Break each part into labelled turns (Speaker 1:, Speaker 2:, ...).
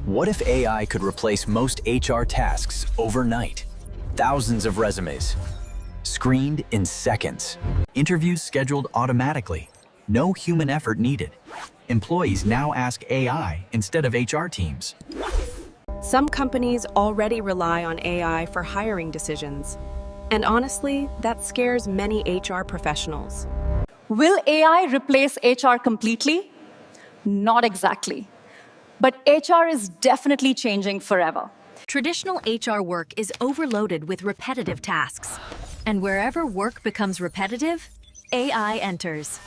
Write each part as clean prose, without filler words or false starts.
Speaker 1: What if AI could replace most HR tasks overnight? Thousands of resumes, screened in seconds. Interviews scheduled automatically. No human effort needed. Employees now ask AI instead of HR teams.
Speaker 2: Some companies already rely on AI for hiring decisions. And honestly, that scares many HR professionals.
Speaker 3: Will AI replace HR completely? Not exactly. But HR is definitely changing forever.
Speaker 4: Traditional HR work is overloaded with repetitive tasks. And wherever work becomes repetitive, AI enters.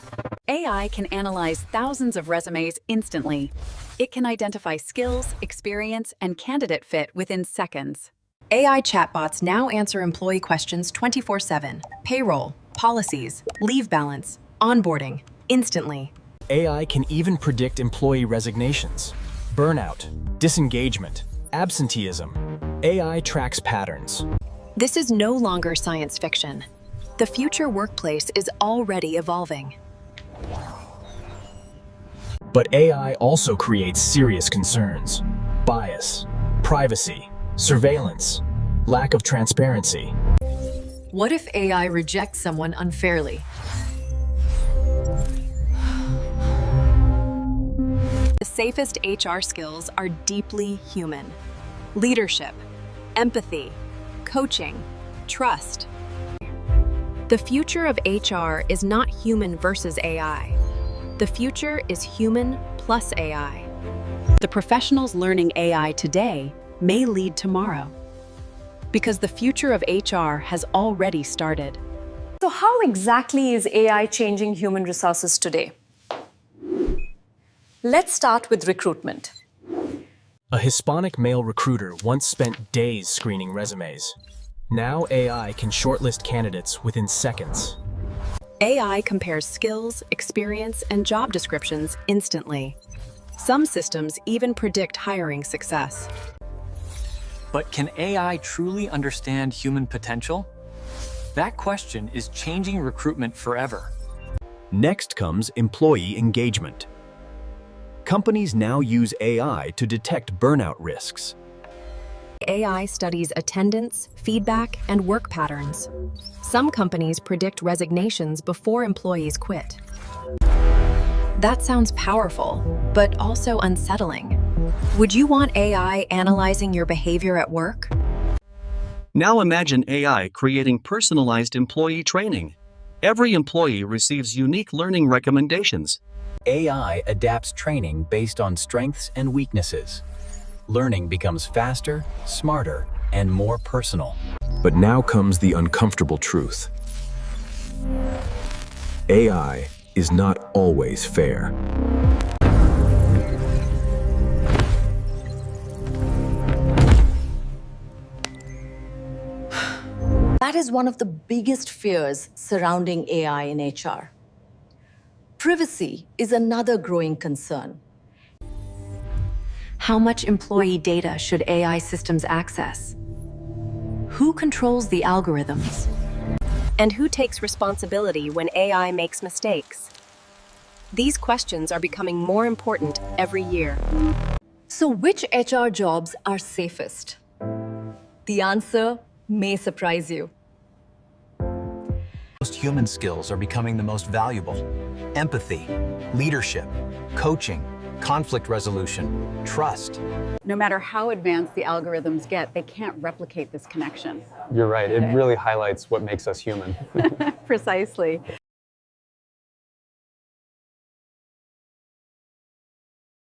Speaker 5: AI can analyze thousands of resumes instantly. It can identify skills, experience, and candidate fit within seconds.
Speaker 2: AI chatbots now answer employee questions 24/7. Payroll, policies, leave balance, onboarding, instantly.
Speaker 6: AI can even predict employee resignations, burnout, disengagement, absenteeism. AI tracks patterns.
Speaker 2: This is no longer science fiction. The future workplace is already evolving.
Speaker 6: But AI also creates serious concerns: bias, privacy, surveillance, lack of transparency.
Speaker 7: What if AI rejects someone unfairly?
Speaker 2: The safest HR skills are deeply human. Leadership, empathy, coaching, trust. The future of HR is not human versus AI. The future is human plus AI.
Speaker 5: The professionals learning AI today may lead tomorrow, because the future of HR has already started.
Speaker 3: So how exactly is AI changing human resources today? Let's start with recruitment.
Speaker 6: A Hispanic male recruiter once spent days screening resumes. Now AI can shortlist candidates within seconds.
Speaker 2: AI compares skills, experience, and job descriptions instantly. Some systems even predict hiring success.
Speaker 8: But can AI truly understand human potential? That question is changing recruitment forever.
Speaker 1: Next comes employee engagement. Companies now use AI to detect burnout risks.
Speaker 2: AI studies attendance, feedback, and work patterns. Some companies predict resignations before employees quit. That sounds powerful, but also unsettling. Would you want AI analyzing your behavior at work?
Speaker 9: Now imagine AI creating personalized employee training. Every employee receives unique learning recommendations.
Speaker 1: AI adapts training based on strengths and weaknesses. Learning becomes faster, smarter, and more personal.
Speaker 10: But now comes the uncomfortable truth. AI is not always fair.
Speaker 7: That is one of the biggest fears surrounding AI in HR. Privacy is another growing concern. How much employee data should AI systems access? Who controls the algorithms?
Speaker 2: And who takes responsibility when AI makes mistakes? These questions are becoming more important every year.
Speaker 3: So which HR jobs are safest? The answer may surprise you.
Speaker 1: Most human skills are becoming the most valuable. Empathy, leadership, coaching, conflict resolution, trust.
Speaker 5: No matter how advanced the algorithms get, they can't replicate this connection.
Speaker 11: You're right. It really highlights what makes us human.
Speaker 5: Precisely.